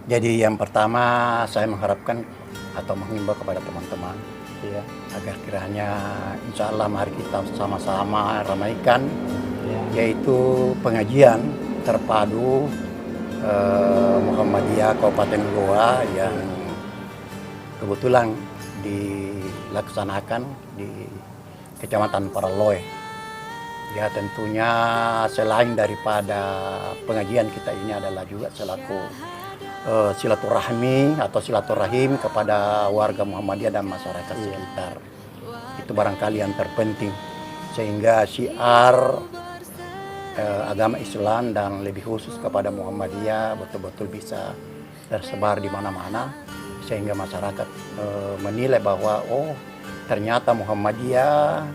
Jadi yang pertama saya mengharapkan atau menghimbau kepada teman-teman ya, agar kiranya insya Allah mari kita sama-sama ramaikan yaitu pengajian terpadu Muhammadiyah Kabupaten Goa yang kebetulan dilaksanakan di Kecamatan Paraloe. Ya tentunya selain daripada pengajian kita ini adalah juga selaku silaturahmi atau silaturahim kepada warga Muhammadiyah dan masyarakat sekitar. Itu barangkali yang terpenting sehingga syiar agama Islam dan lebih khusus kepada Muhammadiyah betul-betul bisa tersebar di mana-mana sehingga masyarakat menilai bahwa oh ternyata Muhammadiyah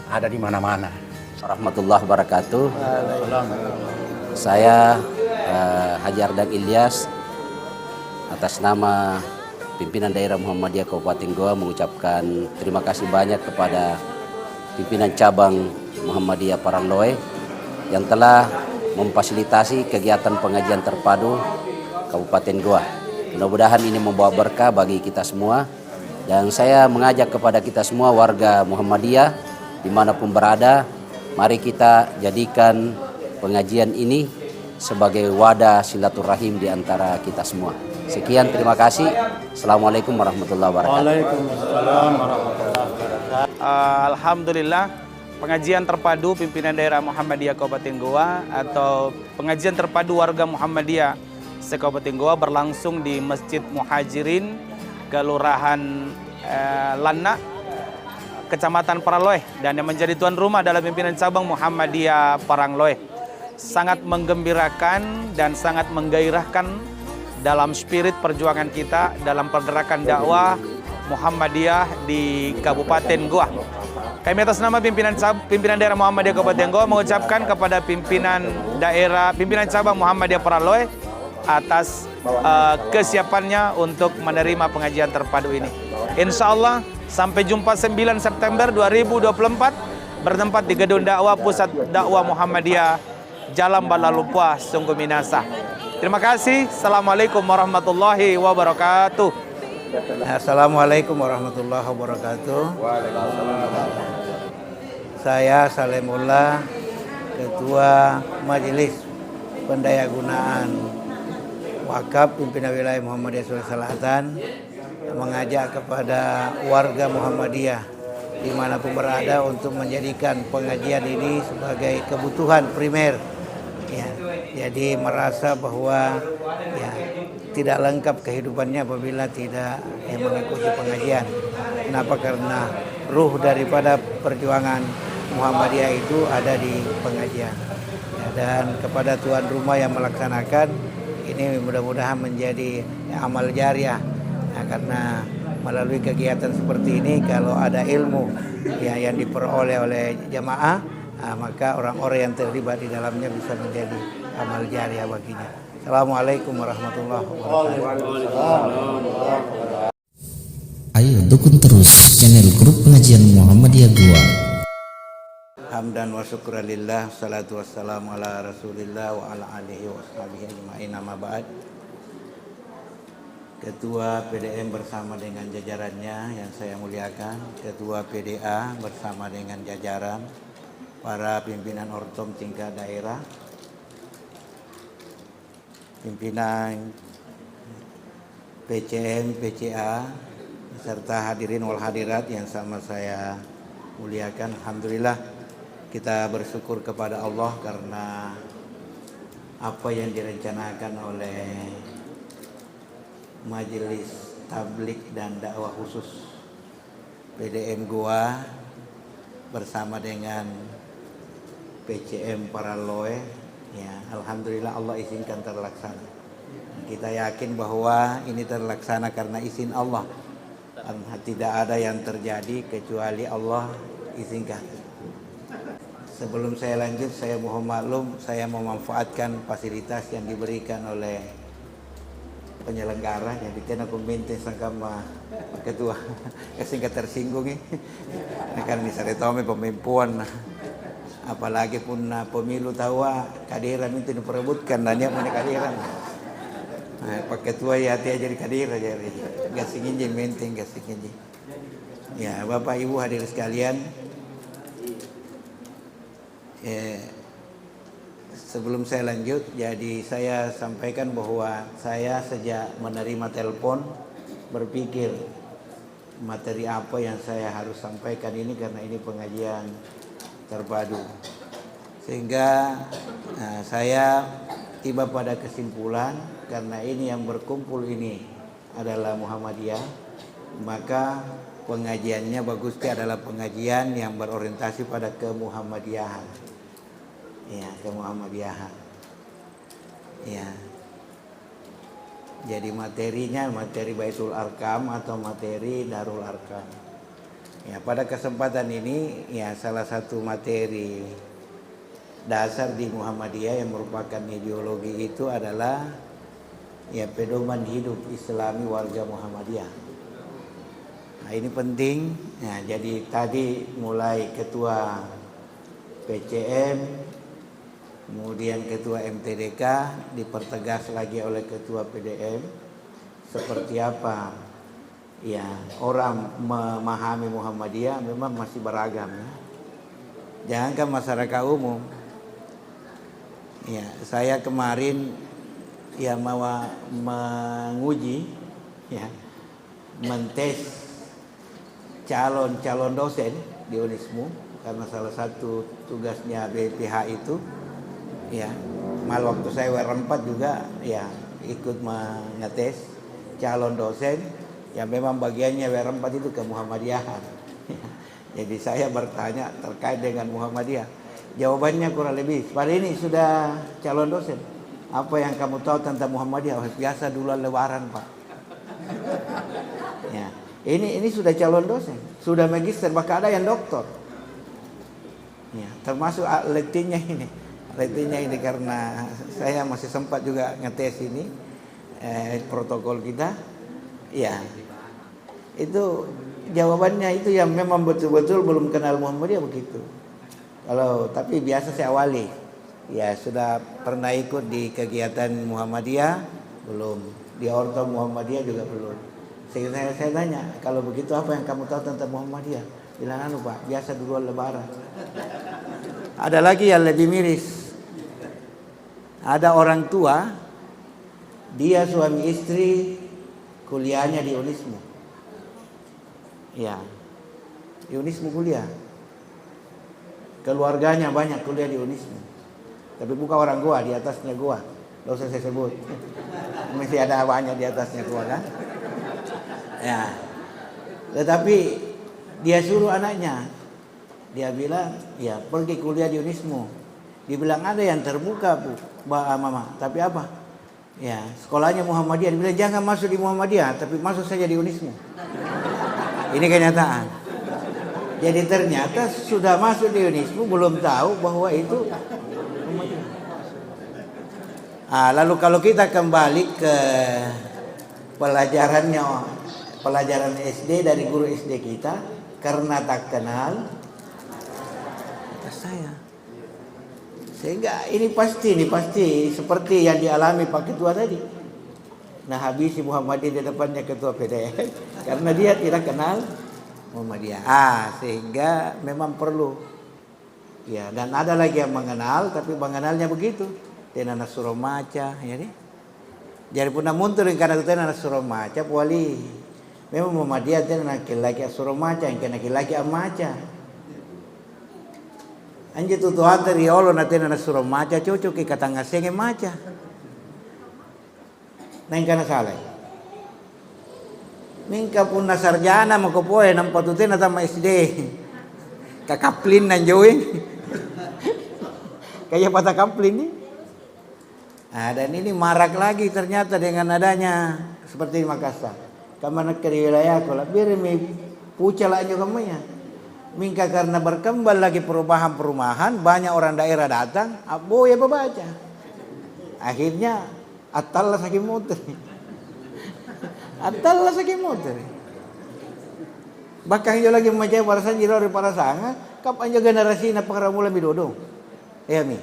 ada di mana-mana. Warahmatullahi wabarakatuh. Saya Haji Ardak Ilyas atas nama pimpinan daerah Muhammadiyah Kabupaten Goa mengucapkan terima kasih banyak kepada pimpinan cabang Muhammadiyah Paraloe yang telah memfasilitasi kegiatan pengajian terpadu Kabupaten Goa. Mudah-mudahan ini membawa berkah bagi kita semua dan saya mengajak kepada kita semua warga Muhammadiyah dimanapun berada, mari kita jadikan pengajian ini sebagai wadah silaturahim di antara kita semua. Sekian, terima kasih. Assalamualaikum warahmatullahi wabarakatuh. Waalaikumsalam warahmatullahi wabarakatuh. Alhamdulillah, pengajian terpadu pimpinan daerah Muhammadiyah Kabupaten Goa atau pengajian terpadu warga Muhammadiyah se-Kabupaten Goa berlangsung di Masjid Muhajirin, Kelurahan Lanna, Kecamatan Paraloe, dan yang menjadi tuan rumah adalah pimpinan cabang Muhammadiyah Parangloe. Sangat menggembirakan dan sangat menggairahkan dalam spirit perjuangan kita dalam pergerakan dakwah Muhammadiyah di Kabupaten Goa. Kami atas nama pimpinan daerah Muhammadiyah Kabupaten Goa mengucapkan kepada pimpinan cabang Muhammadiyah Paraloe atas kesiapannya untuk menerima pengajian terpadu ini. Insya Allah sampai jumpa 9 September 2024 bertempat di Gedung Dakwah Pusat Dakwah Muhammadiyah Jalan Balalupua, Sungguh Minasa. Terima kasih. Assalamualaikum warahmatullahi wabarakatuh. Assalamualaikum warahmatullahi wabarakatuh. Saya Salemullah, Ketua Majelis Pendayagunaan Wakaf Pimpinan Wilayah Muhammadiyah Sulawesi Selatan, mengajak kepada warga Muhammadiyah dimanapun berada untuk menjadikan pengajian ini sebagai kebutuhan primer. Ya, jadi merasa bahwa ya, tidak lengkap kehidupannya apabila tidak mengikuti pengajian. Kenapa? Karena ruh daripada perjuangan Muhammadiyah itu ada di pengajian. Ya, dan kepada tuan rumah yang melaksanakan ini mudah-mudahan menjadi amal jariah. Nah, karena melalui kegiatan seperti ini kalau ada ilmu ya, yang diperoleh oleh jamaah, maka orang-orang yang terlibat di dalamnya bisa menjadi amal jariah baginya. Assalamualaikum warahmatullahi wabarakatuh. Ayo dukung terus channel grup pengajian Muhammadiyah Goa. Hamdan wa syukralillah, salatu wassalamu ala rasulillah wa ala alihi wa sahbihi ajma'in, amma ba'd. Ketua PDM bersama dengan jajarannya yang saya muliakan, Ketua PDA bersama dengan jajaran, para pimpinan ortom tingkat daerah, pimpinan PCM, PCA, serta hadirin wal hadirat yang sama saya muliakan. Alhamdulillah kita bersyukur kepada Allah karena apa yang direncanakan oleh Majelis Tablik dan Dakwah Khusus PDM Goa bersama dengan PCM Paraloe, ya alhamdulillah Allah izinkan terlaksana. Kita yakin bahwa ini terlaksana karena izin Allah. Tidak ada yang terjadi kecuali Allah izinkan. Sebelum saya lanjut, saya mohon maklum, saya memanfaatkan fasilitas yang diberikan oleh penyelenggara, jadi kena pemimpin sama ketua singkat tersinggung kan bisa ditome pemimpuan, apalagi pun pemilu tahu kehadiran itu diperebutkan dan dia punya kehadiran. Pak Ketua ya hati jadi kadir aja. Gasing injing menteng gasing injing. Ya, Bapak Ibu hadir sekalian. Sebelum saya lanjut, jadi saya sampaikan bahwa saya sejak menerima telepon berpikir materi apa yang saya harus sampaikan ini karena ini pengajian terpadu. Sehingga saya tiba pada kesimpulan karena ini yang berkumpul ini adalah Muhammadiyah, maka pengajiannya bagusnya adalah pengajian yang berorientasi pada kemuhammadiyahan. Ya, kemuhammadiyahan. Ya. Jadi materinya materi Baitul Arkam atau materi Darul Arkam. Ya, pada kesempatan ini ya salah satu materi dasar di Muhammadiyah yang merupakan ideologi itu adalah ya pedoman hidup Islami warga Muhammadiyah. Nah, ini penting. Ya, jadi tadi mulai ketua PCM, kemudian ketua MTDK, dipertegas lagi oleh ketua PDM seperti apa ya orang memahami Muhammadiyah memang masih beragam ya. Jangankan masyarakat umum. Ya, saya kemarin ya mau menguji ya mentes calon dosen di Unismu karena salah satu tugasnya BPH itu ya, mal waktu saya WR4 juga ya ikut mengetes calon dosen yang memang bagiannya WR4 itu ke Muhammadiyahan. Jadi saya bertanya terkait dengan Muhammadiyah. Jawabannya kurang lebih, Pak ini sudah calon dosen. Apa yang kamu tahu tentang Muhammadiyah? Oh, biasa duluan lebaran, Pak. Ya, ini sudah calon dosen, sudah magister, bahkan ada yang doktor. Ya, termasuk letinya ini. Letinya ini karena saya masih sempat juga ngetes ini protokol kita. Ya. Itu jawabannya itu yang memang betul-betul belum kenal Muhammadiyah begitu. Tapi biasa saya awali. Ya, sudah pernah ikut di kegiatan Muhammadiyah belum? Di Orto Muhammadiyah juga belum. Sehingga saya tanya, kalau begitu apa yang kamu tahu tentang Muhammadiyah? Bilang Pak, biasa duluan lebaran. Ada lagi yang lebih miris. Ada orang tua, dia suami istri kuliahnya di Unismu. Ya, di Unismu kuliah. Keluarganya banyak kuliah di Unismu. Tapi bukan orang Goa, di atasnya Goa. Tidak usah saya sebut. Mesti ada banyak di atasnya Goa kan. Ya. Tetapi dia suruh anaknya. Dia bilang, ya pergi kuliah di Unismu. Dibilang ada yang terbuka Bu, Mama. Tapi apa? Ya sekolahnya Muhammadiyah. Dibilang jangan masuk di Muhammadiyah, tapi masuk saja di Unismu. Ini kenyataan. Jadi ternyata sudah masuk di Unismu belum tahu bahwa itu Muhammadiyah. Lalu kalau kita kembali ke pelajaran SD dari guru SD kita, karena tak kenal saya. Sehingga ini pasti seperti yang dialami Pak Ketua tadi. Nah, habisi Muhammadiyah di depannya Ketua PDM karena dia tidak kenal Muhammadiyah. Sehingga memang perlu. Ya, dan ada lagi yang mengenal tapi mengenalnya begitu. Tenana suromaca, ya nih. Jadi pun muntur karena tenana suromaca wali. Memang Muhammadiyah tenana laki-laki suromaca, yang kena laki-laki amaca. Anjir tu hata riolo na tena na suruh maca cocok ke katanga senge maca. Nang kana salai. Mingka pun na sarjana makopoe nang patute na tama SD. Kakaplin nan join. Kayak patah kaplin nih. Dan ini marak lagi ternyata dengan adanya seperti di Makassar. Kamana ke wilayah ko labir mi pucal aja kamanya. Mingka karena berkembang lagi perubahan-perumahan, banyak orang daerah datang, abu ya baca. Akhirnya atallah sakit motor. Atallah sakit motor. Bahkan yo lagi macam barasan jiro dari para sanga, kapan jo generasi na pengaramula midodo. Ya mi.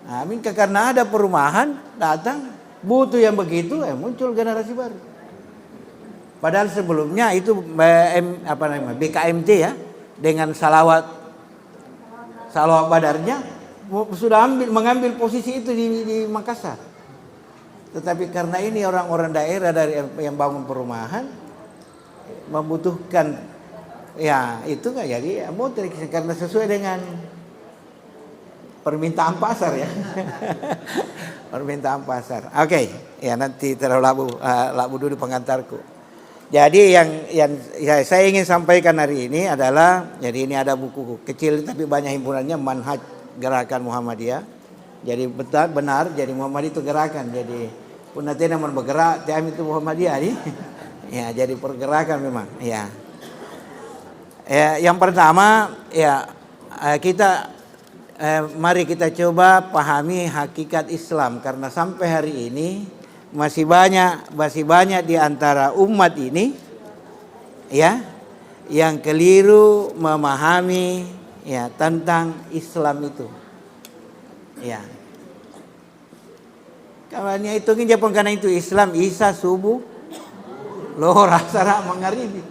Mingka karena ada perumahan datang, butuh yang begitu, muncul generasi baru. Padahal sebelumnya itu BKMT ya, dengan salawat badarnya sudah mengambil posisi itu di Makassar. Tetapi karena ini orang-orang daerah dari yang bangun perumahan membutuhkan ya itu nggak jadi muter karena sesuai dengan permintaan pasar ya. Permintaan pasar. Oke, ya nanti labu dulu pengantarku. Jadi yang saya ingin sampaikan hari ini adalah, jadi ini ada buku kecil tapi banyak himpunannya, Manhaj Gerakan Muhammadiyah. Jadi benar, jadi Muhammadiyah itu gerakan. Jadi punatena man bergerak, tiap itu Muhammadiyah nih. Ya, jadi pergerakan memang. Ya. Yang pertama ya mari kita coba pahami hakikat Islam, karena sampai hari ini masih banyak di antara umat ini ya yang keliru memahami ya tentang Islam itu. Ya. Kawannya itu Jepang karena itu Islam Isa subuh lohor asar magharibi.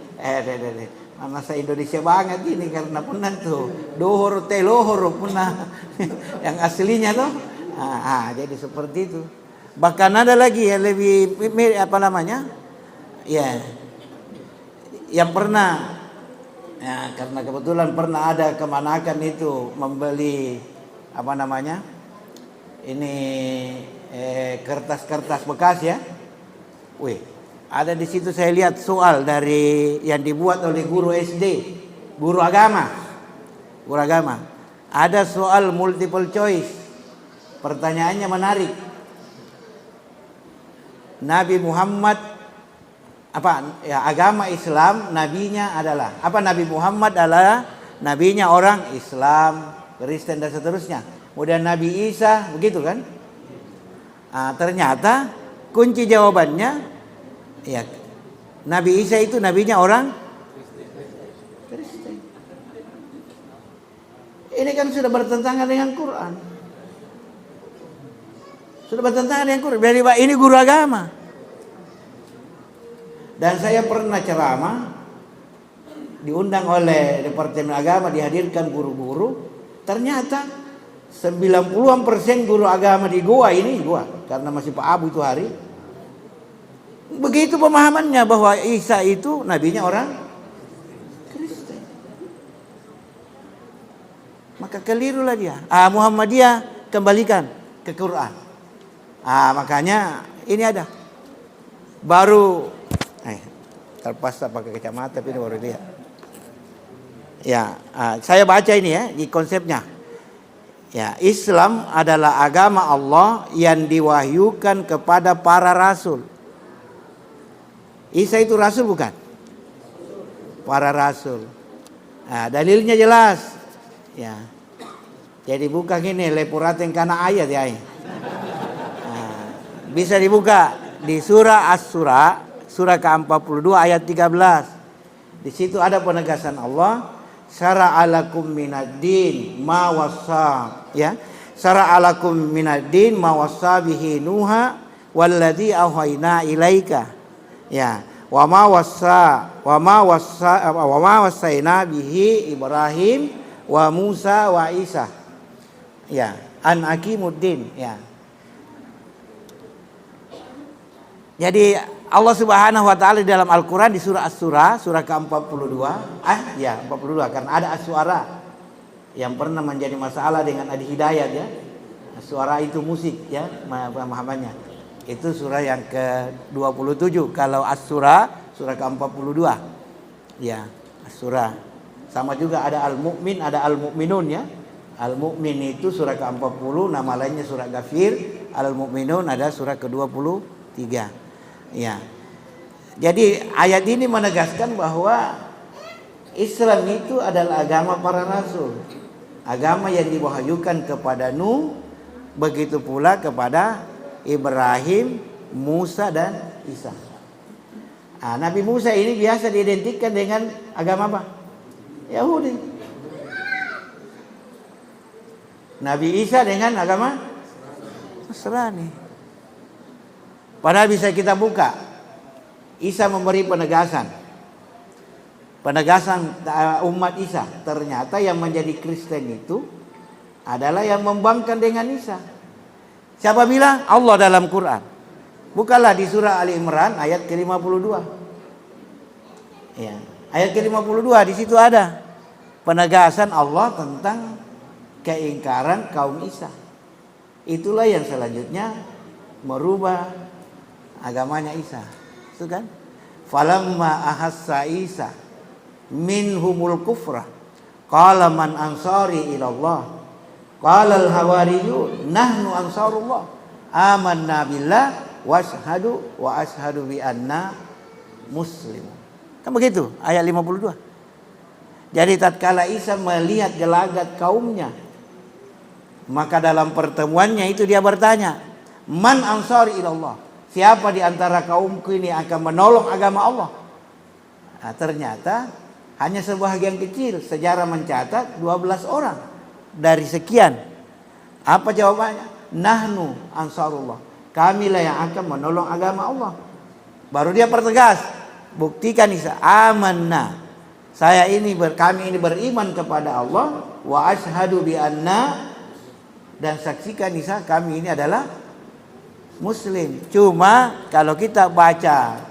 Masa Indonesia banget ini karena pernah tuh dohor telohor pernah yang aslinya tuh. Jadi seperti itu. Bahkan ada lagi yang lebih ya yang pernah ya, karena kebetulan pernah ada kemanakan itu membeli ini kertas-kertas bekas ya. Ada di situ saya lihat soal dari yang dibuat oleh guru SD, guru agama. Ada soal multiple choice. Pertanyaannya menarik. Nabi Muhammad agama Islam nabinya adalah apa? Nabi Muhammad adalah nabinya orang Islam, Kristen dan seterusnya. Kemudian Nabi Isa begitu kan? Ternyata kunci jawabannya ya Nabi Isa itu nabinya orang Kristen. Ini kan sudah bertentangan dengan Quran. Ini guru agama. Dan saya pernah ceramah diundang oleh Departemen Agama, dihadirkan guru-guru. Ternyata 90% guru agama di Goa karena masih Pak Abu itu hari. Begitu pemahamannya bahwa Isa itu nabinya orang Kristen. Maka kelirulah dia. Muhammadiyah kembalikan ke Quran. Makanya ini ada. Baru terpaksa pakai kacamata tapi baru lihat. Ya, saya baca ini ya di konsepnya. Ya, Islam adalah agama Allah yang diwahyukan kepada para rasul. Isa itu rasul bukan? Para rasul. Dalilnya jelas. Ya. Jadi bukan ini lepuraten karena ayat ya. Bisa dibuka di surah As-Surah, surah ke-42 ayat 13. Di situ ada penegasan Allah, syara'alakum minad-din ma wassa, ya. Syara'alakum minad-din ma wassa bihi Nuha walladzi auhayna ilaika. Ya, wa ma wassaina bihi Ibrahim wa Musa wa Isa. Ya, an aqimuddin, ya. Jadi Allah Subhanahu wa taala di dalam Al-Qur'an di surah As-Surah, surah ke-42, 42 karena ada As-Suara yang pernah menjadi masalah dengan Adi Hidayat ya. As-Suara itu musik ya, pemahamannya. Itu surah yang ke-27. Kalau As-Surah surah ke-42. Ya, As-Surah. Sama juga ada Al-Mu'min, ada Al-Mu'minun ya. Al-Mu'min itu surah ke-40, nama lainnya surah Ghafir. Al-Mu'minun ada surah ke-23. Ya. Jadi ayat ini menegaskan bahwa Islam itu adalah agama para rasul. Agama yang diwahyukan kepada Nuh, begitu pula kepada Ibrahim, Musa dan Isa. Nabi Musa ini biasa diidentikan dengan agama apa? Yahudi. Nabi Isa dengan agama Nasrani. Padahal bisa kita buka. Isa memberi penegasan umat Isa. Ternyata yang menjadi Kristen itu adalah yang membangkang dengan Isa. Siapa bilang? Allah dalam Quran. Bukalah di surah Ali Imran ayat ke-52. Ya, ayat ke-52 di situ ada penegasan Allah tentang keingkaran kaum Isa. Itulah yang selanjutnya merubah agamanya Isa. Itu kan? Falamma ahassa Isa minhumul kufra qala man ansari ila Allah qala al hawariyun nahnu ansarullah amanna billah washhadu wa ashhadu bi anna muslim. Kan begitu ayat 52. Jadi tatkala Isa melihat gelagat kaumnya, maka dalam pertemuannya itu dia bertanya, man ansari ila Allah, siapa di antara kaumku ini akan menolong agama Allah? Nah, ternyata hanya sebahagian kecil. Sejarah mencatat 12 orang dari sekian. Apa jawabannya? Nahnu ansarullah, kamilah yang akan menolong agama Allah. Baru dia pertegas, buktikan Isa, amanna, kami ini beriman kepada Allah, wa ashhadu bi anna, dan saksikan Isa kami ini adalah Muslim. Cuma kalau kita baca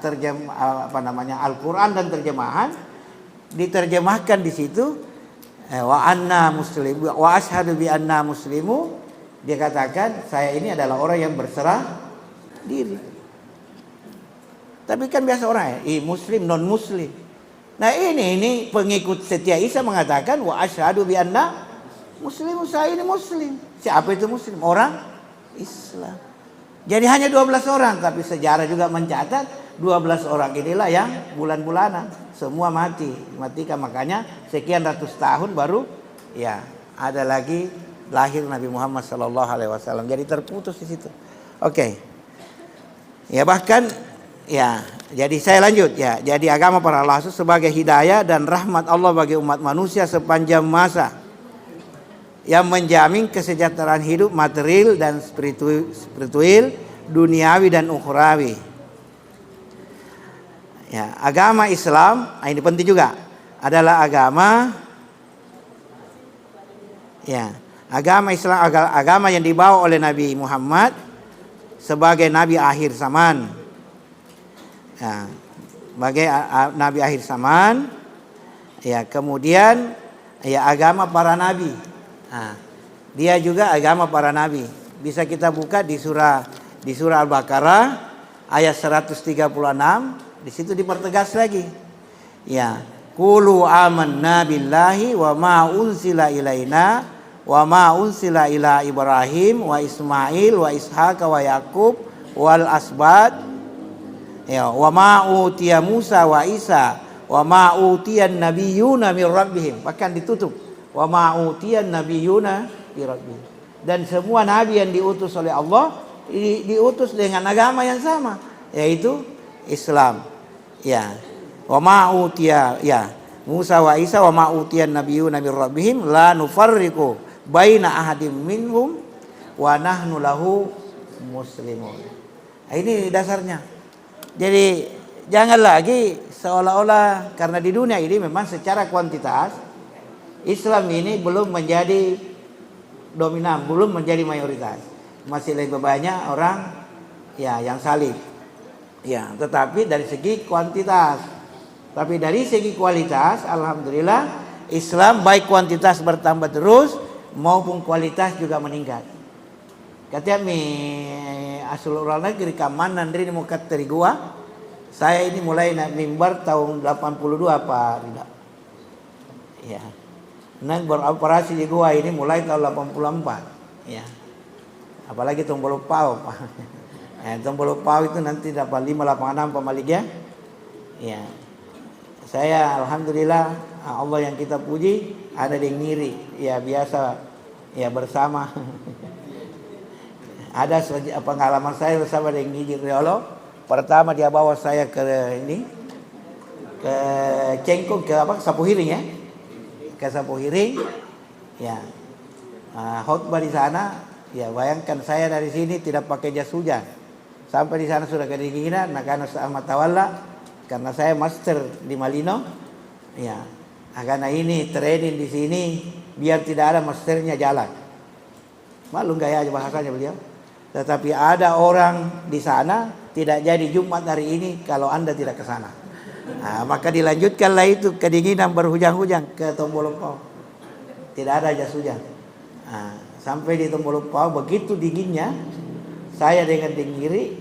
Al-Quran dan terjemahan, diterjemahkan di situ wa anna muslim wa ashhadu bi anna muslimu, dia katakan saya ini adalah orang yang berserah diri. Tapi kan biasa orang muslim non muslim. Nah ini pengikut setia Isa mengatakan wa ashhadu bi anna muslimu, saya ini muslim. Siapa itu muslim? Orang Islam. Jadi hanya 12 orang, tapi sejarah juga mencatat 12 orang inilah yang bulan-bulanan semua matikan. Makanya sekian ratus tahun baru ya ada lagi lahir Nabi Muhammad SAW. Jadi terputus di situ. Oke. Ya bahkan ya, jadi saya lanjut ya. Jadi agama para rasul sebagai hidayah dan rahmat Allah bagi umat manusia sepanjang masa, yang menjamin kesejahteraan hidup material dan spiritual, duniawi dan ukhrawi. Ya, agama Islam, ini penting juga, adalah agama Islam, agama yang dibawa oleh Nabi Muhammad sebagai nabi akhir zaman. Ya, sebagai nabi akhir zaman. Ya, kemudian ya agama para nabi. Nah, dia juga agama para nabi. Bisa kita buka di surah Al-Baqarah ayat 136. Di situ dipertegas lagi. Ya, qulu amanna billahi wa ma unzila ilaina wa ma unzila ila Ibrahim wa Ismail wa Ishaq wa Yaqub wal asbat. Ya, wa ma utiya Musa wa Isa wa ma utiyan nabiyyuna min rabbihim. Bahkan ditutup. Wa ma utiyan nabiyyuna min rabbihim. Dan semua nabi yang diutus oleh Allah diutus dengan agama yang sama, yaitu Islam. Ya, wa ma utiya Musa wa Isa wa ma utiyan nabiyyuna min rabbihim la nufarriqu baina ahadim minhum wa nahnu lahu muslimun. Ini dasarnya. Jadi jangan lagi seolah-olah karena di dunia ini memang secara kuantitas Islam ini belum menjadi dominan, belum menjadi mayoritas. Masih lebih banyak orang ya yang salib. Ya, tetapi dari segi kuantitas. Tapi dari segi kualitas, alhamdulillah Islam baik kuantitas bertambah terus maupun kualitas juga meningkat. Katanya asul orang negeri kamanan dari mukat dari gua. Saya ini mulai naik mimbar tahun 82 Pak Rida. Ya. Nah, beroperasi di gua ini mulai tahun 84. Ya. Apalagi tombol pau, Pak. Tombol pau itu nanti dapat 586 pemalik ya. Ya. Saya alhamdulillah Allah yang kita puji ada yang ngiri. Ya biasa ya bersama. Ada pengalaman saya bersama dengan Gigi Riolo. Pertama dia bawa saya ke Cengkong, ke Sapu Hiring ya. Ke Sapu Hiring. Ya. Khotbah di sana. Ya bayangkan saya dari sini tidak pakai jas hujan. Sampai di sana sudah kedinginan, nah karena Ahmad Tawalla, karena saya master di Malino, ya, karena ini training di sini biar tidak ada masternya jalan. Malu gaya aja bahasanya beliau. Tetapi ada orang di sana tidak jadi Jumat hari ini kalau Anda tidak ke sana. Nah, maka dilanjutkanlah itu kedinginan berhujan-hujan ke Tombolopao. Tidak ada jas hujan. Nah, sampai di Tombolopao begitu dinginnya, saya dengan dingiri,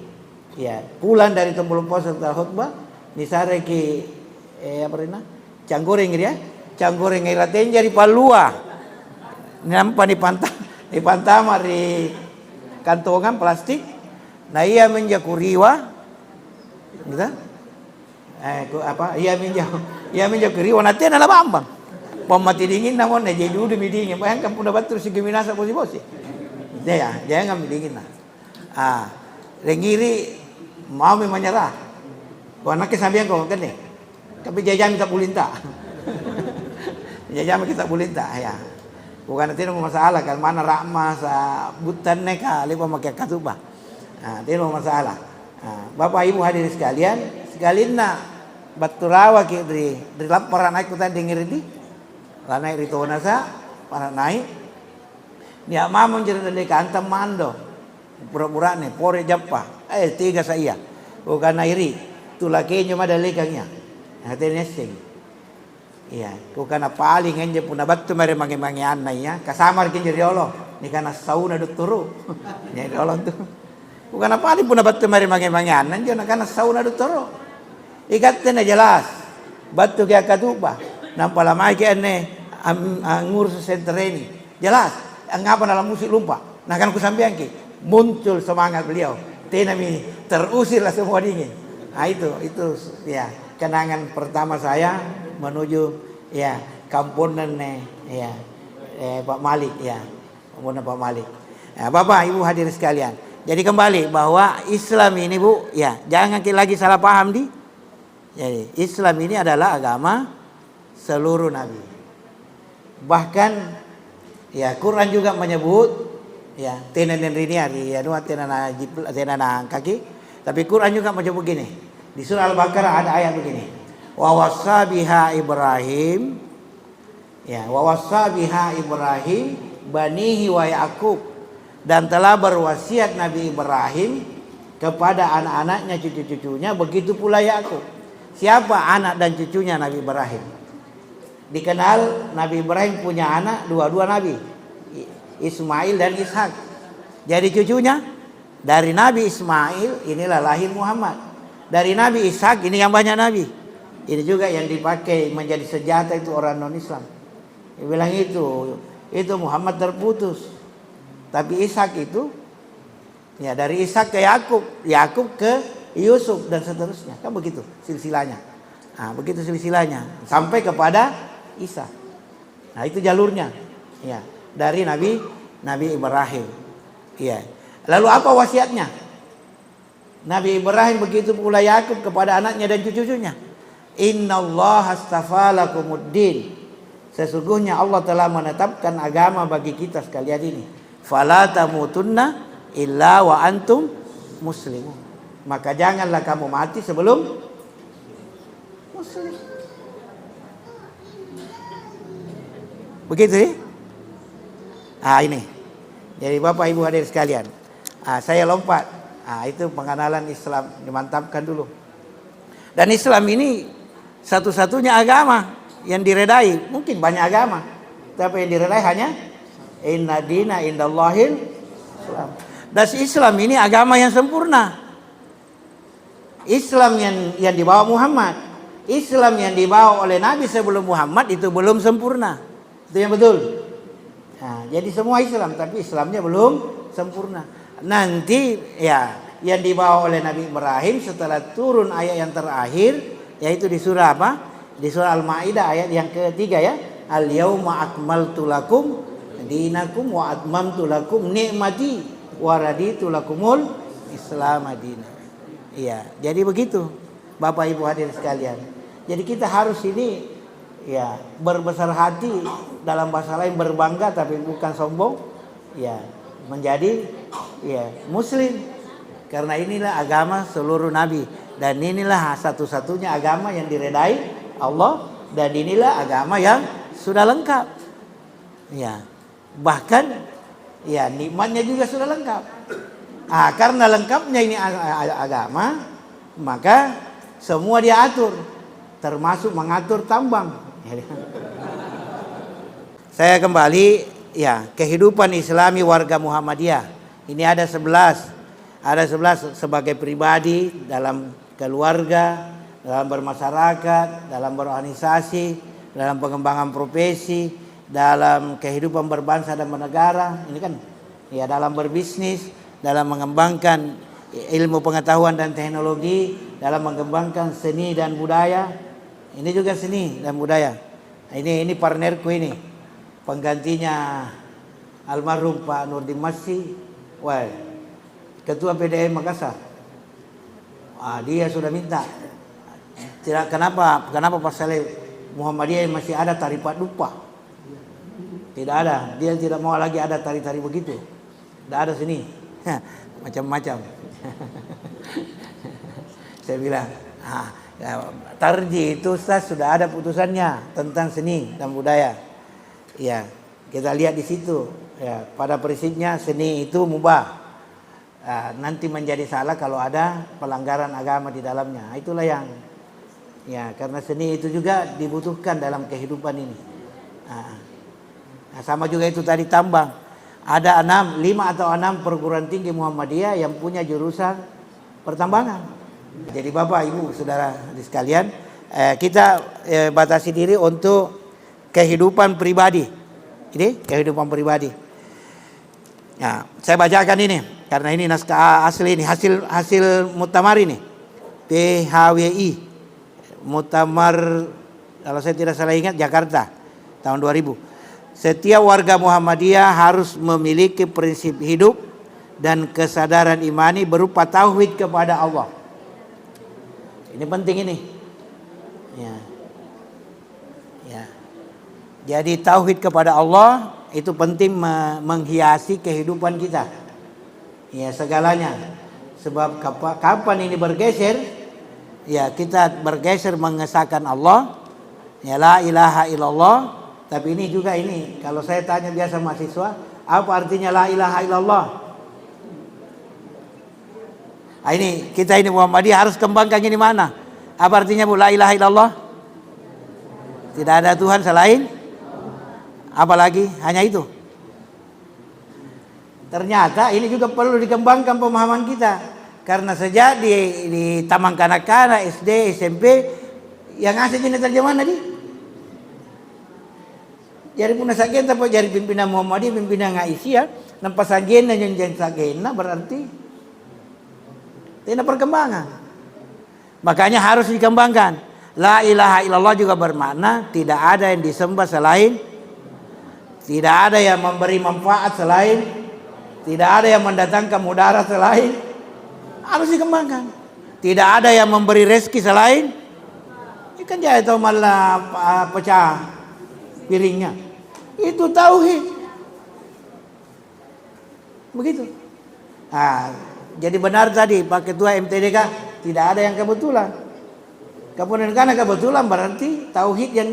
ya pulang dari Tombolopao setelah khutbah, misare ki apa rena? Canggoreng ya, canggoreng iraten jadi palua. Nampak di pantama di kantongan plastik. Nah ia menjakuriwa, gitu. Ia menjakuriwa nanti ada bambang. Pemati dingin namun jadi udah dingin. Bayangkan pun dapat terus segeminasa bosi-bosi. Ya, jangan dingin lah. Rengiri mau menyerah. Kau anaknya sambian kau kan deh. Tapi jajan kita pulinta. Jajan kita pulinta ya. Bukan nanti ada masalah kan mana rakma sa butan neka lepas makai katubah. Tidak masalah. Bapak Ibu hadirin sekalian nak baturawa ki dari laporan naik kita dengar di lanai rito nasa para naik. Ni amam menjadi dari kantam mando. Pura-pura nih pore jappa. 3 saya. Bukan nairi. Tulakenyo madalekangnya. Hati nesing. Iya, bukan paling enje puna batu mare mangi-mangi anai ya. Kasamar kinje riolo. Ni kana sauna duturu. Ni riolo tu. Bukan paling puna batu mare mangi-mangi anai je kana sauna duturu. Ikatnya jelas. Batu ke akatuba. Nampala mai ke ane ngurus center ini. Jelas. Ngapa dalam musik lupa. Nah kan kusambian ki muncul semangat beliau. Tenami terusirlah semua dingin. Nah itu ya kenangan pertama saya menuju ya kampunan ya Pak Malik ya kampunan Pak Malik. Nah, Bapak Ibu hadirin sekalian. Jadi kembali bahwa Islam ini Bu ya jangan lagi salah paham di. Jadi Islam ini adalah agama seluruh nabi. Bahkan ya Quran juga menyebut ya tenan riniari ya dua tenan kaki. Tapi Quran juga menyebut begini. Di surah Al-Baqarah ada ayat begini. Wa wassa biha Ibrahim ya wa wassa biha Ibrahim banihi wa Yaqub, dan telah berwasiat Nabi Ibrahim kepada anak-anaknya, cucu-cucunya, begitu pula Yakub. Siapa anak dan cucunya Nabi Ibrahim? Dikenal Nabi Ibrahim punya anak dua nabi, Ismail dan Ishak. Jadi cucunya dari Nabi Ismail inilah lahir Muhammad. Dari Nabi Ishak ini yang banyak nabi. Ini juga yang dipakai menjadi senjata itu orang non-Islam. Dia bilang itu Muhammad terputus. Tapi Ishak itu ya dari Ishak ke Yakub, Yakub ke Yusuf dan seterusnya. Kan begitu silsilahnya. Nah, begitu silsilahnya sampai kepada Isa. Nah, itu jalurnya. Ya, dari Nabi Ibrahim. Iya. Lalu apa wasiatnya? Nabi Ibrahim begitu pula Yakub kepada anaknya dan cucu-cucunya. Innallaha astafa lakumuddin. Sesungguhnya Allah telah menetapkan agama bagi kita sekalian ini. Fala tamutunna illa wa antum muslimun. Maka janganlah kamu mati sebelum muslim. Begitu ya? Ini. Jadi Bapak Ibu hadirin sekalian. Saya lompat. Itu pengenalan Islam dimantapkan dulu. Dan Islam ini satu-satunya agama yang diredai. Mungkin banyak agama, tapi yang diredai hanya inna dina indallahil Islam. Dan Islam ini agama yang sempurna. Islam yang dibawa Muhammad, Islam yang dibawa oleh Nabi sebelum Muhammad itu belum sempurna. Itu yang betul. Jadi semua Islam, tapi Islamnya belum sempurna. Nanti ya yang dibawa oleh Nabi Ibrahim setelah turun ayat yang terakhir, yaitu di surah apa? Di surah Al-Maidah ayat yang ketiga ya. Al-yauma akmaltu lakum dinakum wa atmamtu lakum ni'mati wa raditu lakumul Islam madina. Iya, jadi begitu Bapak Ibu hadirin sekalian. Jadi kita harus ini ya berbesar hati, dalam bahasa lain berbangga tapi bukan sombong. Ya, menjadi ya muslim. Karena inilah agama seluruh nabi. Dan inilah satu-satunya agama yang diredai Allah. Dan inilah agama yang sudah lengkap. Ya, bahkan ya nikmatnya juga sudah lengkap. Karena lengkapnya ini agama, maka semua diatur, termasuk mengatur tambang. Saya kembali, ya, kehidupan Islami warga Muhammadiyah. Ini ada 11. Ada 11 sebagai pribadi, dalam keluarga, dalam bermasyarakat, dalam berorganisasi, dalam pengembangan profesi, dalam kehidupan berbangsa dan bernegara. Ini kan, ya, dalam berbisnis, dalam mengembangkan ilmu pengetahuan dan teknologi, dalam mengembangkan seni dan budaya. Ini juga seni dan budaya. Ini partnerku ini, penggantinya almarhum Pak Nurdin Masih, Ketua PDM Makassar. Dia sudah minta. Kenapa pasal Muhammadiyah masih ada tari Padupa? Tidak ada. Dia tidak mau lagi ada tari-tari begitu. Tidak ada sini. Macam-macam. Saya bilang, Tarji itu Ustaz sudah ada putusannya tentang seni dan budaya. Ya, kita lihat di situ. Ya, pada prinsipnya seni itu mubah. Nanti menjadi salah kalau ada pelanggaran agama di dalamnya. Itulah yang, ya, karena seni itu juga dibutuhkan dalam kehidupan ini. Sama juga itu tadi tambang. Ada 5 atau 6 perguruan tinggi Muhammadiyah yang punya jurusan pertambangan. Jadi Bapak, Ibu, Saudara sekalian, kita batasi diri untuk kehidupan pribadi. Ini kehidupan pribadi. Nah, saya bacakan ini karena ini naskah asli ini, hasil muktamar ini. PHWI Muktamar, kalau saya tidak salah ingat, Jakarta tahun 2000. Setiap warga Muhammadiyah harus memiliki prinsip hidup dan kesadaran imani berupa tauhid kepada Allah. Ini penting ini. Ya. Jadi tauhid kepada Allah itu penting menghiasi kehidupan kita. Ya, segalanya. Sebab kapan ini bergeser, ya kita bergeser mengesahkan Allah. Ya, la ilaha illallah. Tapi ini juga ini, kalau saya tanya biasa mahasiswa, apa artinya la ilaha illallah? Ini kita ini Muhammadiyah harus kembangkan ini mana? Apa artinya Bu la ilaha illallah? Tidak ada Tuhan selain, apalagi hanya itu. Ternyata ini juga perlu dikembangkan pemahaman kita. Karena sejak di taman kanak-kanak, SD, SMP, yang ngasih jenis terjemahan tadi. Jadi pun sakit tapi jadi pimpinan Muhammadiyah, pimpinan Aisyah, nampak sagena yang jadi sagena berarti tidak perkembangan. Makanya harus dikembangkan. La ilaha illallah juga bermakna tidak ada yang disembah selain, tidak ada yang memberi manfaat selain, tidak ada yang mendatangkan mudarat selain. Harus dikembangkan. Tidak ada yang memberi rezeki selain. Ini kan jatuh malah pecah piringnya. Itu tauhid. Begitu. Jadi benar tadi Pak Ketua MTDK, tidak ada yang kebetulan. Kemudian karena kebetulan berarti tauhid yang,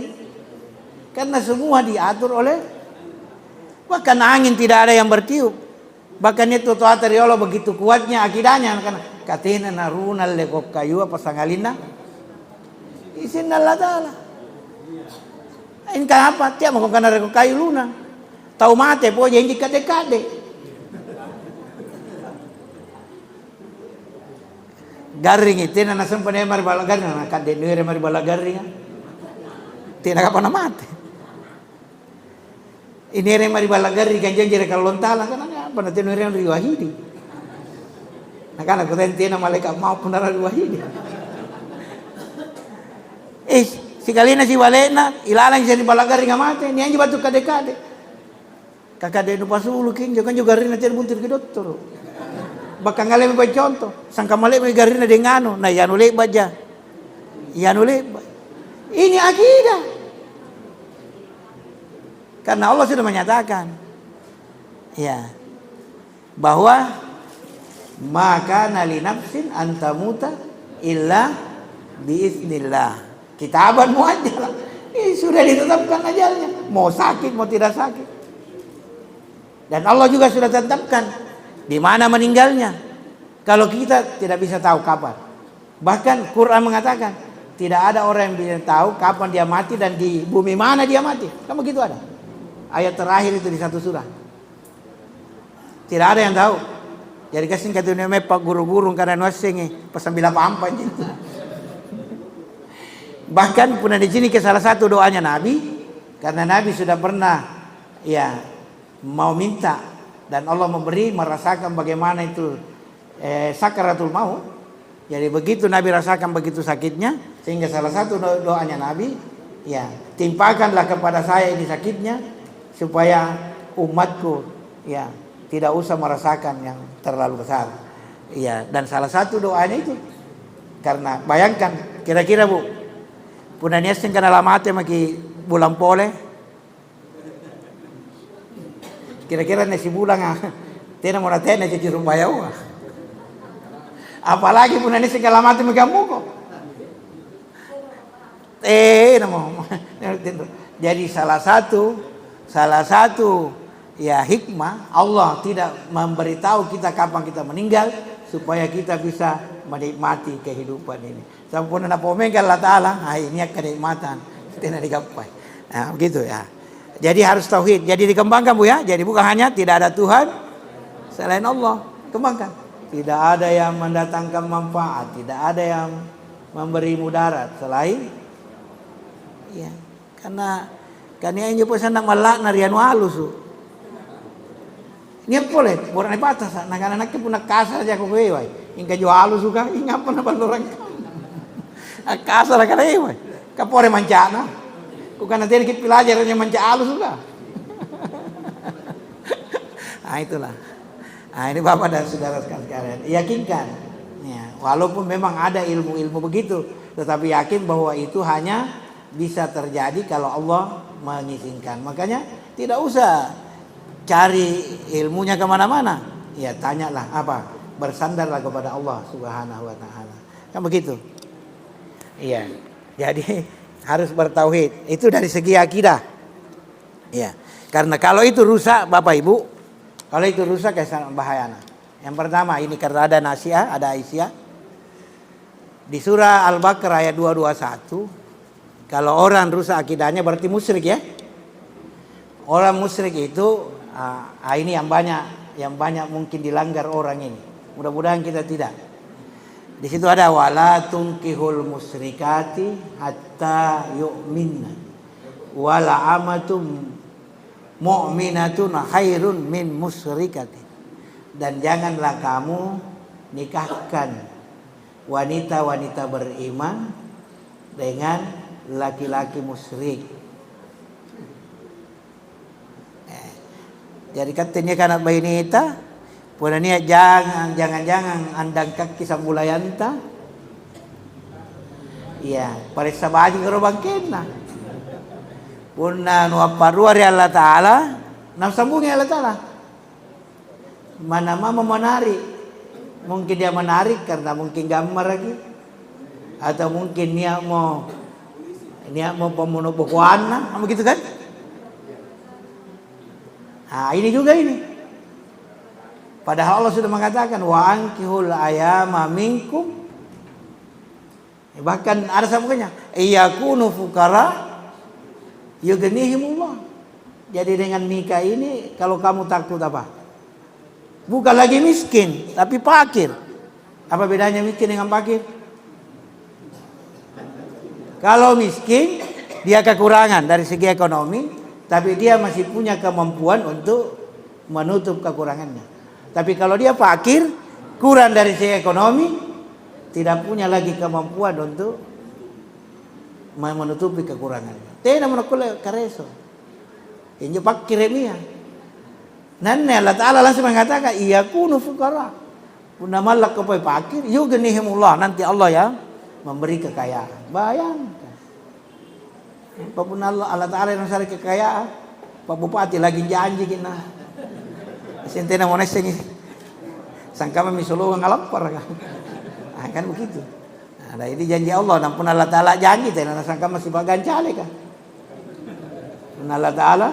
karena semua diatur oleh, bahkan angin tidak ada yang bertiup. Bahkan itu Toa Teriolo begitu kuatnya akidahnya, karena katena narunal lekok kayu apa sangalina isin Allah Ta'ala. Ini kan apa? Tiap mau kena lekok kayu luna. Tahu mate po janji kade-kade. Garing itu na nasampan na mari balagaring na kade nire mari balagaring. Tina ka pa na mate. Inire mari balagaring kan janji kalau lontala kan apa na tinure riwahidi. Nakana ko tina malaikat mau punara riwahidi. Si kalina si walena ilalang siya ni balagaring mate ni anji batu kade-kade. Kakade no pasulu king kan juga rina tir buntir ke dokter. Baka ngale may contoh, sangka mali may garina dengano, na yan uli ba dyan? Yan uli ba? Ini akidah. Karena Allah sudah menyatakan, ya, bahwa Maka nali nafsin antamuta illa biiznillah. Kitaban muajjal. Sudah ditetapkan ajalnya. Mau sakit mau tidak sakit. Dan Allah juga sudah tetapkan di mana meninggalnya. Kalau kita tidak bisa tahu kapan. Bahkan Quran mengatakan tidak ada orang yang bisa tahu kapan dia mati dan di bumi mana dia mati. Kan begitu ada. Ayat terakhir itu di satu surah. Tidak ada yang tahu. Jadi kasih katanya pak guru-guru karena nuasengi pasang bila pampan gitu. Bahkan pernah di sini ke salah satu doanya Nabi, karena Nabi sudah pernah ya mau minta dan Allah memberi merasakan bagaimana itu sakaratul maut. Jadi begitu Nabi rasakan begitu sakitnya, sehingga salah satu doanya Nabi, ya timpakanlah kepada saya ini sakitnya supaya umatku ya tidak usah merasakan yang terlalu besar. Iya, dan salah satu doanya itu karena bayangkan kira-kira Bu, puna niasen kana lamate maki bulan pole. Kira-kira nasi bulan tena mo na tena jadi rumbayaw. Apalagi puna niasen kana lamate maki amuko. Namo. Jadi salah satu ya hikmah Allah tidak memberitahu kita kapan kita meninggal supaya kita bisa menikmati kehidupan ini. Sampun na pomenggal Allah Taala, ini kenikmatan tidak digapai. Nah, begitu ya. Jadi harus tauhid. Jadi dikembangkan Bu ya. Jadi bukan hanya tidak ada Tuhan selain Allah, kembangkan. Tidak ada yang mendatangkan manfaat, tidak ada yang memberi mudarat selain ya. Karena ini pun sana malak na rianu halus. Ini boleh, borang ni patas. Anak-anak pun nak kasar aja kau kewai. Ingka jual halus juga, ingapa na balorang. Kasar kan kewai. Kapore mancana. Bukan nanti kita pelajaran yang manca halus juga. Nah itulah. Nah ini Bapak dan Saudara sekalian, yakinkan. Ya, walaupun memang ada ilmu-ilmu begitu, tetapi yakin bahwa itu hanya bisa terjadi kalau Allah mengizinkan. Makanya tidak usah cari ilmunya kemana-mana. Ya tanyalah apa? Bersandarlah kepada Allah Subhanahu wa Ta'ala. Kan begitu. Iya. Jadi harus bertauhid. Itu dari segi akidah. Iya. Karena kalau itu rusak Bapak Ibu, kalau itu rusak ya sangat bahaya. Yang pertama ini karena ada nasiah, ada Aisyah. Di surah Al-Baqarah ayat 221, kalau orang rusak akidahnya berarti musyrik ya. Orang musyrik itu ini yang banyak mungkin dilanggar orang ini. Mudah-mudahan kita tidak. Di situ ada wala tunkihul musyrikati hatta yu'minna wala amatum mu'minatun khairun min musyrikati. Dan janganlah kamu nikahkan wanita-wanita beriman dengan laki-laki musyrik. Jadi katanya kana bainita, puna niya jangan andang kaki sambulayanta. Iya, paresa baji karo bangkena. Puna nu aparuari Allah Taala, nam sambungi Allah Taala. Mana mama menarik. Mungkin dia menarik karena mungkin gambar lagi. Atau mungkin dia mau pemunuh bukuana, begitu kan? Nah, ini juga ini. Padahal Allah sudah mengatakan wa ankihul ayama minkum. Bahkan ada sambungannya, iyakunu fuqara yughnihimullah. Jadi dengan nikah ini kalau kamu takut apa? Bukan lagi miskin, tapi fakir. Apa bedanya miskin dengan fakir? Kalau miskin, dia kekurangan dari segi ekonomi, tapi dia masih punya kemampuan untuk menutup kekurangannya. Tapi kalau dia fakir, kurang dari segi ekonomi, tidak punya lagi kemampuan untuk menutupi kekurangannya. Tidak menukul kareso. Ini fakir emia. Nanti Allah Ta'ala langsung mengatakan iyakunu fuqara. Puna malak kepai fakir, yughnihimullah. Nanti Allah yang memberi kekayaan. Bayangkan. Apapun Allah Ta'ala yang mencari kekayaan, Pak Bupati lagi janji kita. Sentena mones ini. Sangka misulu ngalapar kan. Nah, kan begitu. Nah, ini janji Allah, dan pun Allah Ta'ala janji, dan sangka masih bagan cale kan. Allah Ta'ala,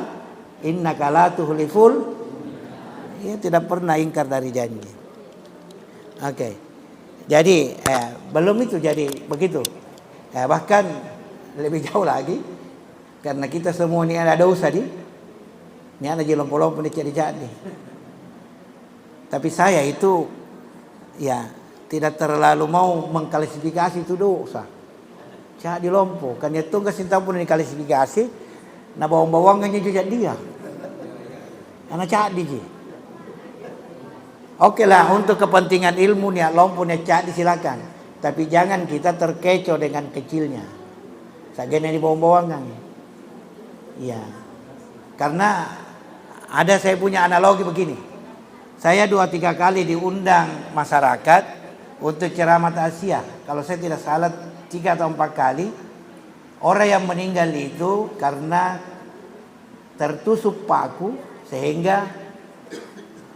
innaka la tuhliful, ya tidak pernah ingkar dari janji. Oke. Jadi belum itu jadi begitu. Bahkan lebih jauh lagi, karena kita semua ini ada dosa di, ini ada jelompo-lompo ini jadi. Tapi saya itu ya tidak terlalu mau mengklasifikasi itu dosa. Jadi lompo, kan itu nggak sih tahu pun diklasifikasi, nah bawang-bawangnya juga dia. Karena cadi ji. Oke lah, untuk kepentingan ilmu nih lompo nih cadi silakan. Tapi jangan kita terkecoh dengan kecilnya. Sagene di bawang-bawangan. Iya. Karena ada saya punya analogi begini. Saya 2-3 kali diundang masyarakat untuk ceramah takziah. Kalau saya tidak salah 3 atau 4 kali. Orang yang meninggal itu karena tertusuk paku sehingga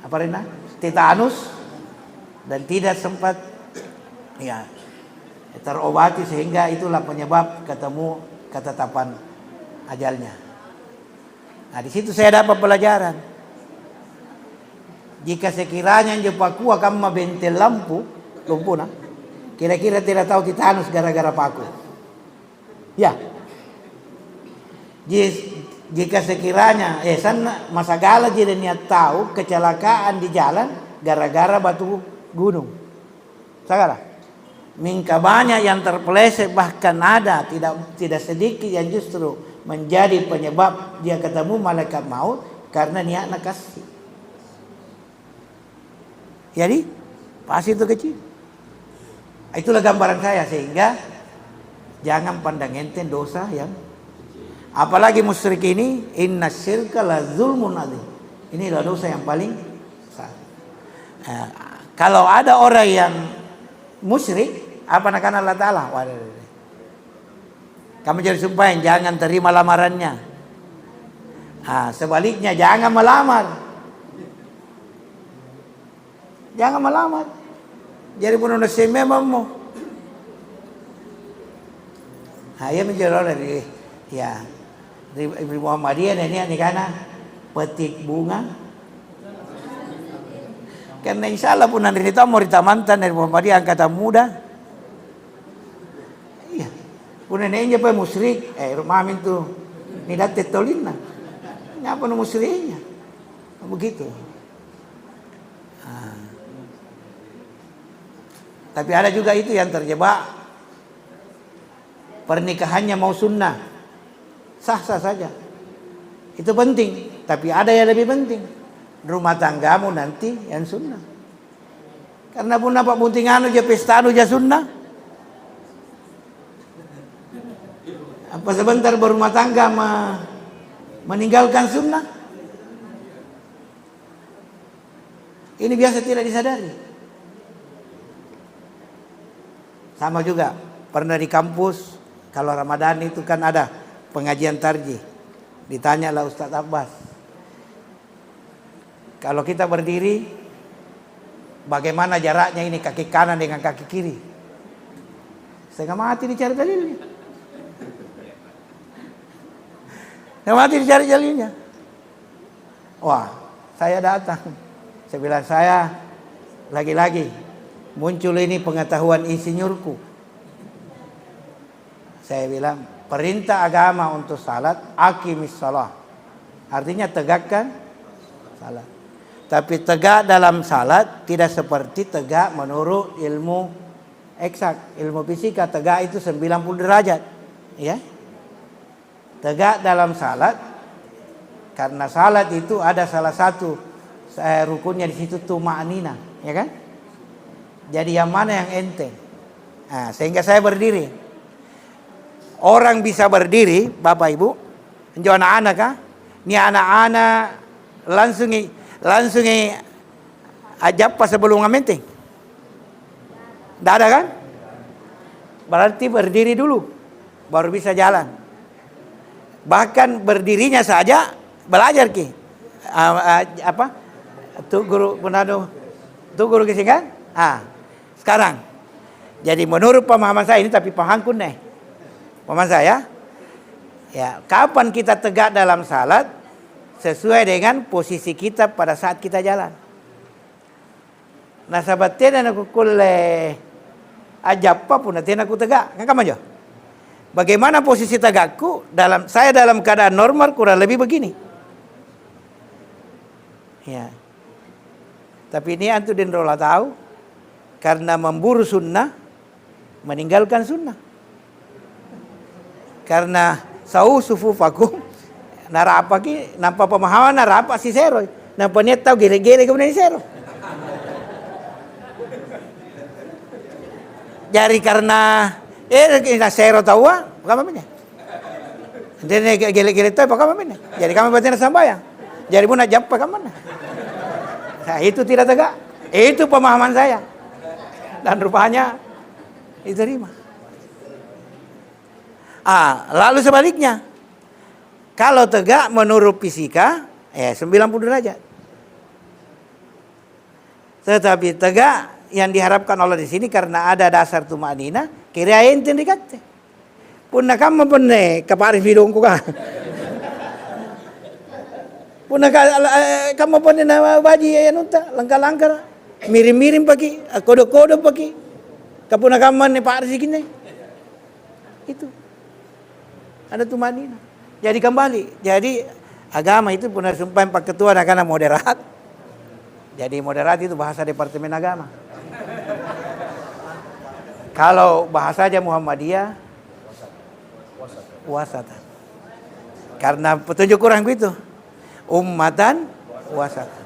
apa Rina? Tetanus dan tidak sempat ya terobati, sehingga itulah penyebab ketemu ketetapan ajalnya. Nah, di situ saya dapat pelajaran. Jika sekiranya jepaku akan membentel lampu nah, kira-kira tidak tahu tetanus gara-gara paku. Ya. Jika sekiranya sana masa gala jadi niat tahu kecelakaan di jalan gara-gara batu gunung. Sagala. Mingka banyak yang terpeleset, bahkan ada tidak sedikit yang justru menjadi penyebab dia ketemu malaikat maut karena niatnya kasih. Jadi pasti itu kecil. Itulah gambaran saya, sehingga jangan pandang enteng dosa yang apalagi musyrik ini, inna syirka la zulmun adzim. Ini adalah dosa yang paling besar. Kalau ada orang yang musyrik, apa nak Allah Ta'ala? Kamu jadi sumpahin, jangan terima lamarannya. Sebaliknya jangan melamar. Jangan melamar. Jadi pun udah sememangmu. Ya menjadi orang ya. Ibu Muhammadiyah ini karena petik bunga. Karena insya Allah pun nanti kita mau mantan dari Muhammadiyah angkatan muda. Iya. Pun neneknya pak musyrik. Rumah amin tuh. Ini datet tolina. Ngapa nu musyriknya? Begitu. Tapi ada juga itu yang terjebak. Pernikahannya mau sunnah. Sah-sah saja. Itu penting. Tapi ada yang lebih penting. Rumah tanggamu nanti yang sunnah. Karena pun apa bunting anu aja pesta anu aja sunnah. Apa sebentar berumah tangga meninggalkan sunnah? Ini biasa tidak disadari. Sama juga pernah di kampus kalau Ramadan itu kan ada pengajian tarjih. Ditanyalah Ustadz Abbas, kalau kita berdiri bagaimana jaraknya ini kaki kanan dengan kaki kiri? Setengah mati dicari dalilnya. Setengah mati dicari dalilnya. Wah, saya datang. Saya bilang saya lagi-lagi muncul ini pengetahuan insinyurku. Saya bilang perintah agama untuk salat, aqimis salat. Artinya tegakkan salat. Tapi tegak dalam salat tidak seperti tegak menurut ilmu eksak, ilmu fisika. Tegak itu 90 derajat, ya. Tegak dalam salat karena salat itu ada salah satu rukunnya di situ tuma'nina, ya kan? Jadi yang mana yang enteng? Sehingga saya berdiri. Orang bisa berdiri, Bapak Ibu, enjo anak-anak kah? Ini anak-anak langsung ajab pas sebelum ngamenteng. Tidak ada kan? Berarti berdiri dulu baru bisa jalan. Bahkan berdirinya saja belajar ki. Tuh guru Punado Itu guru kisah kan? Sekarang. Jadi menurut pemahaman saya ini, tapi pahangkun nih. Pemahaman saya, ya, kapan kita tegak dalam salat sesuai dengan posisi kita pada saat kita jalan. Nah, sahabatnya dan aku kulle ajappa pun nanti aku tegak. Kan kamu aja. Bagaimana posisi tegakku saya dalam keadaan normal kurang lebih begini. Ya. Tapi ini antu den rola tahu karena memburu sunnah meninggalkan sunnah. Karena sau sufufakum narapa ki nampak pemahaman narapa si sero. Nampak niat tahu gele-gele kemudian si sero. Jadi karena sero tahu apa namanya? Dia gele-gele tahu apa namanya? Jadi kami baca sambayang. Jadi pun nak jumpa kamu mana? Nah, itu tidak tegak. Itu pemahaman saya. Dan rupanya diterima. Lalu sebaliknya. Kalau tegak menurut fisika, 90 derajat. Tetapi tegak yang diharapkan Allah di sini karena ada dasar tumanina, kira ente dikate. Punna kamu penne kaparis bidungku kan. Punna kamu penne nama baji ya nunta, langkah-langkah, mirim-mirim pagi, kode-kode pagi. Kapuna kamu ne paris gini. Itu. Ada tumanina. Jadi kembali. Jadi agama itu pun sumpah Pak Ketua karena moderat. Jadi moderat itu bahasa Departemen Agama. Kalau bahasa aja Muhammadiyah wasatan. Karena petunjuk kurang gitu. Ummatan wasatan.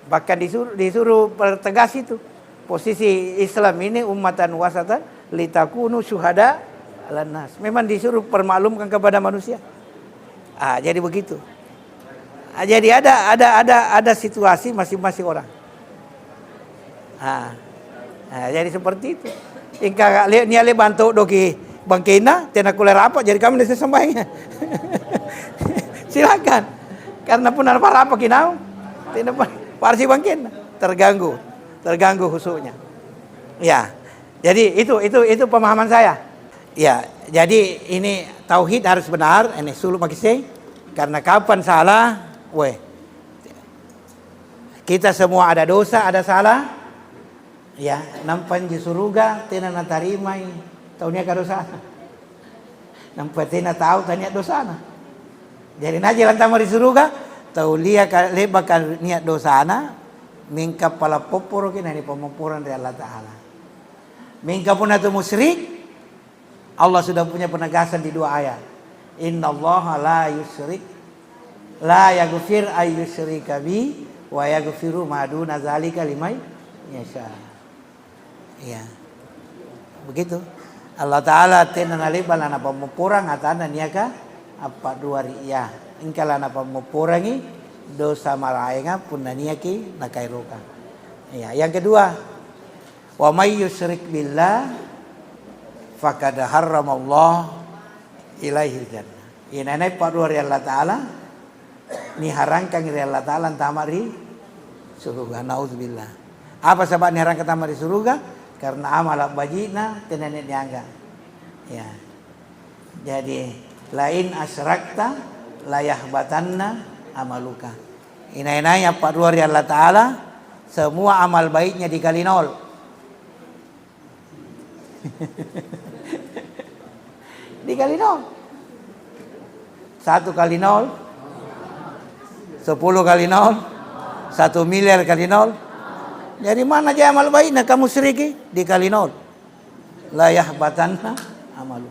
Bahkan disuruh pertegas itu. Posisi Islam ini ummatan wasatan litakunu syuhada 'alan nas. Memang disuruh permaklumkan kepada manusia. Jadi begitu. Jadi ada situasi masing-masing orang. Jadi seperti itu. Ingka lihat ni ale bantu doki bangkena tena kuler apa jadi kami desa sembahyangnya. Silakan. Karena pun apa apa kinau tena parsi bangkena terganggu khususnya. Ya. Jadi itu pemahaman saya. Ya, jadi ini tauhid harus benar, ini suluk makisih. Karena kapan salah, kita semua ada dosa, ada salah. Ya, nampan di surga tena na tarimai taunya ka dosa. Nampan tena tahu tanya dosana. Jadi naji lantama di surga, tau lia bakal niat dosana, mingka pala poporo kina ni pemapuran dari Allah Ta'ala. Mingka pun itu musyrik, Allah sudah punya penegasan di 2 ayat. Inna Allah la yaghfir ayyushrika bi wa yaghfiru ma duna zalika liman yasha. Ya. Begitu. Allah Ta'ala tena nalibala na pamupurang atana niaka apa 2 riya. Ingkala na pamupurangi dosa maraenga pun naniaki nakairuka. Ya, yang kedua, wa may yusyrik billah faqad harramallahu ilaihi jannah. Inanai paduari Allah Ta'ala ni harangkan ri Allah Ta'ala tamari surga. Nauzubillah. Apa sebab ni harangkan tamari surga? Karena amal bajina tenanet diangga. Ya. Jadi lain asyrakta layahbatanna amaluka. Inai paduari Allah Ta'ala semua amal baiknya dikali 0. Dikali 0. 1 kali 0, 10 kali 0, 1 miliar kali 0. Dari mana aja amal baik nak kamu seriki dikali 0. Layah batanna amalu.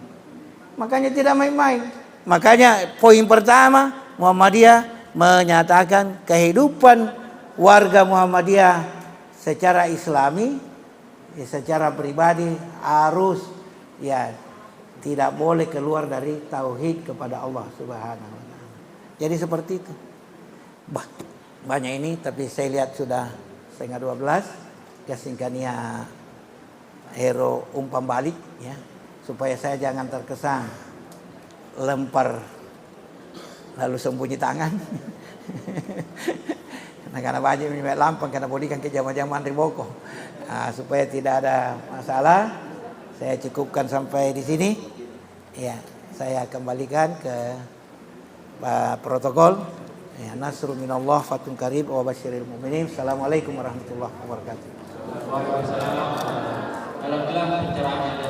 Makanya tidak main-main. Makanya poin pertama Muhammadiyah menyatakan kehidupan warga Muhammadiyah secara Islami, secara pribadi harus tidak boleh keluar dari tauhid kepada Allah Subhanahu wa taala. Jadi seperti itu. Banyak ini tapi saya lihat sudah 11:30. Kasingkania hero umpan balik ya, supaya saya jangan terkesan lempar lalu sembunyi tangan. Nah, karena banyak minyak lampang karena bodikan ke zaman-zaman riboko. Supaya tidak ada masalah, saya cukupkan sampai di sini. Ya, saya kembalikan ke protokol. Ya, nasrun minallah fatun qarib wa basyiril mu'minin. Assalamualaikum warahmatullahi wabarakatuh. Waalaikumsalam. Alhamdulillah pencerahan